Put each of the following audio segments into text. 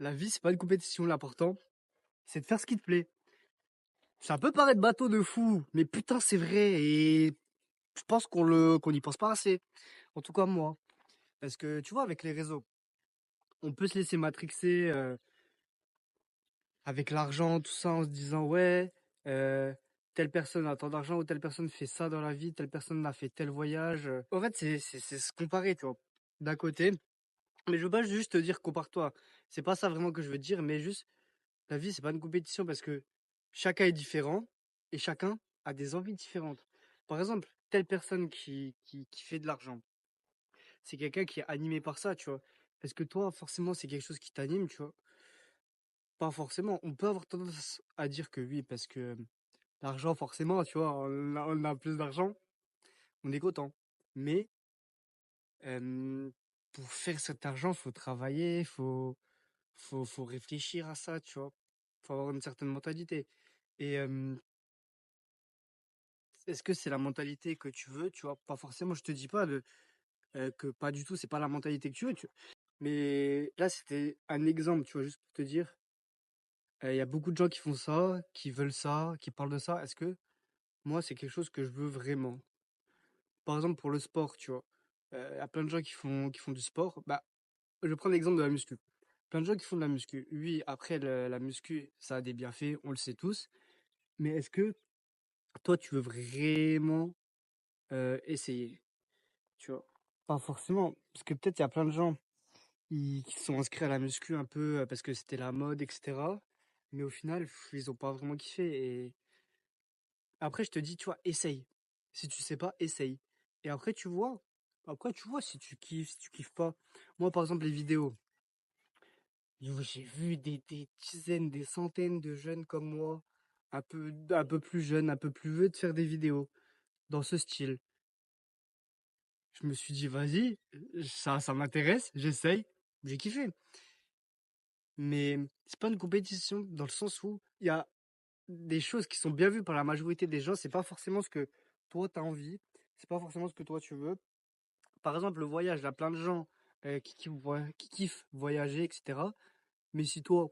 La vie, c'est pas une compétition. L'important, c'est de faire ce qui te plaît. Ça peut paraître bateau de fou, mais putain, c'est vrai. Et je pense qu'on n'y pense pas assez. En tout cas, moi. Parce que, tu vois, avec les réseaux, on peut se laisser matrixer avec l'argent, tout ça, en se disant, ouais, euh, telle personne a tant d'argent ou telle personne fait ça dans la vie, telle personne a fait tel voyage. En fait, c'est se comparer, tu vois, d'un côté. Mais je veux pas juste te dire compare-toi. C'est pas ça vraiment que je veux dire, mais juste, la vie, c'est pas une compétition parce que chacun est différent et chacun a des envies différentes. Par exemple, telle personne qui fait de l'argent, c'est quelqu'un qui est animé par ça, tu vois. Parce que toi, forcément, c'est quelque chose qui t'anime, tu vois. Pas forcément. On peut avoir tendance à dire que oui, parce que l'argent, forcément, tu vois, on a plus d'argent, on est content. Mais pour faire cet argent, faut travailler, faut réfléchir à ça, tu vois. Faut avoir une certaine mentalité. Et est-ce que c'est la mentalité que tu veux, tu vois? Pas forcément, je te dis pas que pas du tout, c'est pas la mentalité que tu veux, mais là, c'était un exemple, tu vois, juste pour te dire, il y a beaucoup de gens qui font ça, qui parlent de ça. Est-ce que moi, c'est quelque chose que je veux vraiment? Par exemple, pour le sport, tu vois, il y a plein de gens qui font du sport. Bah, je vais prendre l'exemple de la muscu. Plein de gens qui font de la muscu. Oui, après, la muscu, ça a des bienfaits, on le sait tous. Mais est-ce que toi, tu veux vraiment essayer? Tu vois? Pas forcément, parce que peut-être il y a plein de gens qui sont inscrits à la muscu un peu parce que c'était la mode, etc. Mais au final, ils ont pas vraiment kiffé. Et après, je te dis, tu vois, essaye. Si tu sais pas, essaye. Et après, tu vois. Après, tu vois si tu kiffes, si tu kiffes pas. Moi, par exemple, les vidéos. J'ai vu des dizaines, des centaines de jeunes comme moi, un peu plus jeunes, un peu plus vieux, de faire des vidéos dans ce style. Je me suis dit, vas-y, ça m'intéresse, j'essaye, j'ai kiffé. Mais c'est pas une compétition dans le sens où il y a des choses qui sont bien vues par la majorité des gens, c'est pas forcément ce que toi t'as envie, c'est pas forcément ce que toi tu veux. Par exemple, le voyage, il y a plein de gens qui kiffent voyager, etc. Mais si toi,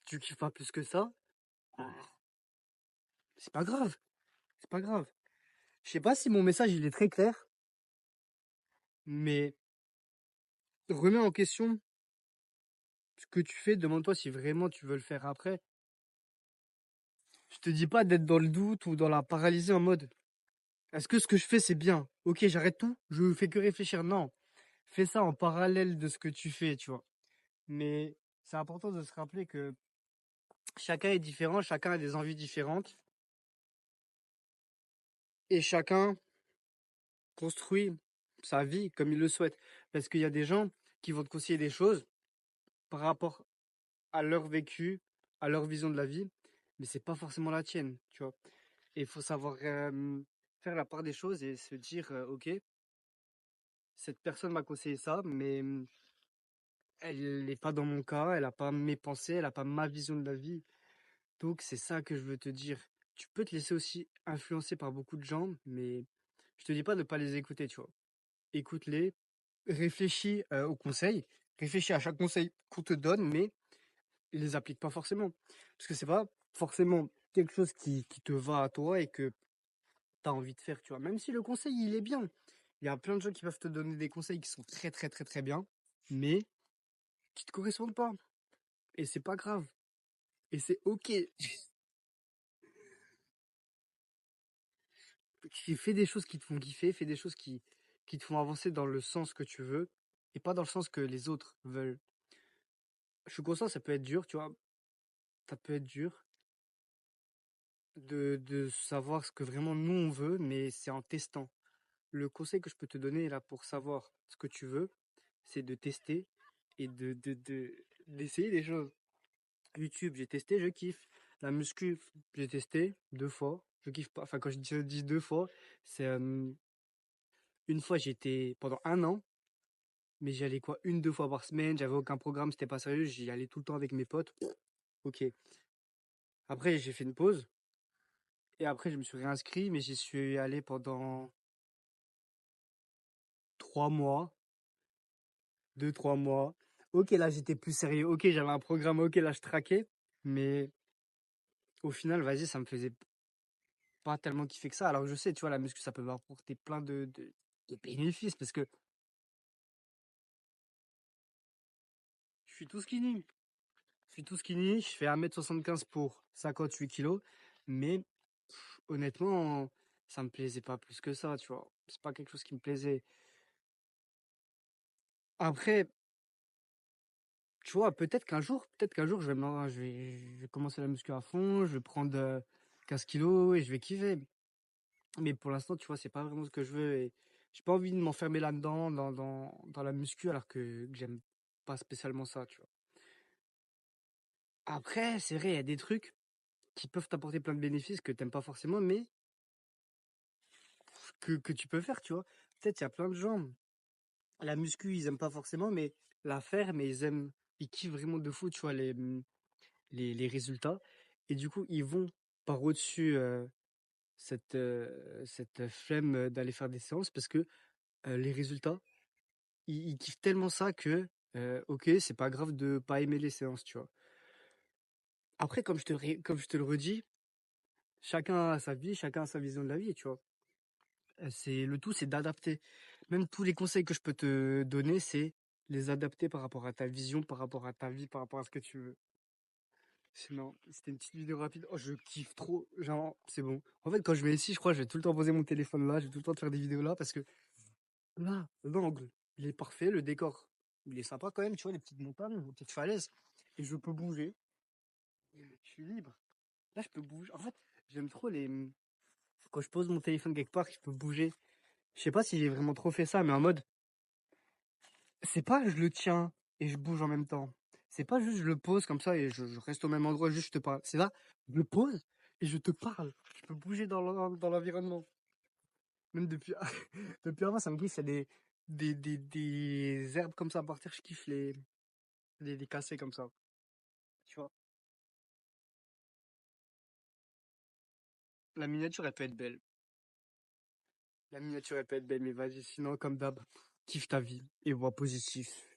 tu kiffes pas plus que ça, c'est pas grave, c'est pas grave. Je sais pas si mon message il est très clair, mais remets en question ce que tu fais, demande-toi si vraiment tu veux le faire après. Je te dis pas d'être dans le doute ou dans la paralysie en mode est-ce que ce que je fais c'est bien? Ok, j'arrête tout, je fais que réfléchir. Non, fais ça en parallèle de ce que tu fais, tu vois. Mais c'est important de se rappeler que chacun est différent, chacun a des envies différentes et chacun construit sa vie comme il le souhaite. Parce qu'il y a des gens qui vont te conseiller des choses par rapport à leur vécu, à leur vision de la vie, mais c'est pas forcément la tienne, tu vois. Et il faut savoir faire la part des choses et se dire, ok, cette personne m'a conseillé ça, mais elle n'est pas dans mon cas, elle n'a pas mes pensées, elle n'a pas ma vision de la vie. Donc c'est ça que je veux te dire. Tu peux te laisser aussi influencer par beaucoup de gens, mais je te dis pas de ne pas les écouter, tu vois. Écoute-les, réfléchis aux conseils, réfléchis à chaque conseil qu'on te donne, mais les applique pas forcément. Parce que c'est pas forcément quelque chose qui te va à toi et que tu as envie de faire, tu vois. Même si le conseil, il est bien. Il y a plein de gens qui peuvent te donner des conseils qui sont très, très, très, très bien, mais qui te correspondent pas. Et c'est pas grave. Et c'est ok. Fais des choses qui te font kiffer, fais des choses qui te font avancer dans le sens que tu veux et pas dans le sens que les autres veulent. Je suis conscient, ça peut être dur, tu vois. Ça peut être dur de savoir ce que vraiment nous on veut, mais c'est en testant. Le conseil que je peux te donner là pour savoir ce que tu veux, c'est de tester et d'essayer des choses. YouTube, j'ai testé, je kiffe. La muscu, j'ai testé 2 fois, je kiffe pas. Enfin, quand je dis 2 fois, c'est une fois j'étais pendant un an, mais j'y allais quoi, 1, 2 fois par semaine, j'avais aucun programme, c'était pas sérieux, j'y allais tout le temps avec mes potes. Ok. Après, j'ai fait une pause et après, je me suis réinscrit, mais j'y suis allé pendant 3 mois, 2, 3 mois. OK, là, j'étais plus sérieux. OK, j'avais un programme. OK, là, je traquais. Mais au final, vas-y, ça me faisait pas tellement kiffer que ça. Alors que je sais, tu vois, la muscu, ça peut m'apporter plein de bénéfices parce que je suis tout skinny. Je suis tout skinny. Je fais 1,75 m pour 58 kilos. Mais honnêtement, ça me plaisait pas plus que ça, tu vois. C'est pas quelque chose qui me plaisait. Après, tu vois, peut-être qu'un jour, je vais commencer la muscu à fond, je vais prendre 15 kilos et je vais kiffer. Mais pour l'instant, tu vois, c'est pas vraiment ce que je veux et j'ai pas envie de m'enfermer là-dedans, dans la muscu, alors que j'aime pas spécialement ça, tu vois. Après, c'est vrai, il y a des trucs qui peuvent t'apporter plein de bénéfices que t'aimes pas forcément, mais que tu peux faire, tu vois. Peut-être il y a plein de gens, la muscu, ils aiment pas forcément, mais la faire, mais ils kiffent vraiment de fou, tu vois, les résultats. Et du coup, ils vont par au-dessus cette flemme d'aller faire des séances parce que les résultats, ils kiffent tellement ça que, ok, c'est pas grave de pas aimer les séances, tu vois. Après, comme je te le redis, chacun a sa vie, chacun a sa vision de la vie, tu vois. Le tout, c'est d'adapter. Même tous les conseils que je peux te donner, c'est les adapter par rapport à ta vision, par rapport à ta vie, par rapport à ce que tu veux. Sinon, c'était une petite vidéo rapide. Oh, je kiffe trop. Genre, c'est bon. En fait, quand je vais ici, je crois que je vais tout le temps poser mon téléphone là. Je vais tout le temps te faire des vidéos là parce que là, l'angle, il est parfait. Le décor, il est sympa quand même. Tu vois, les petites montagnes, les petites falaises. Et je peux bouger. Je suis libre. Là, je peux bouger. En fait, j'aime trop quand je pose mon téléphone quelque part, je peux bouger. Je sais pas si j'ai vraiment trop fait ça, mais en mode, c'est pas je le tiens et je bouge en même temps. C'est pas juste je le pose comme ça et je reste au même endroit, juste je te parle. C'est là, je le pose et je te parle. Je peux bouger dans l'environnement. Même depuis, depuis avant, ça me glisse, il y a des herbes comme ça à partir, je kiffe les casser comme ça. Tu vois. La miniature, elle peut être belle. La miniature, elle peut être belle, mais vas-y, sinon, comme d'hab, kiffe ta vie et vois positif.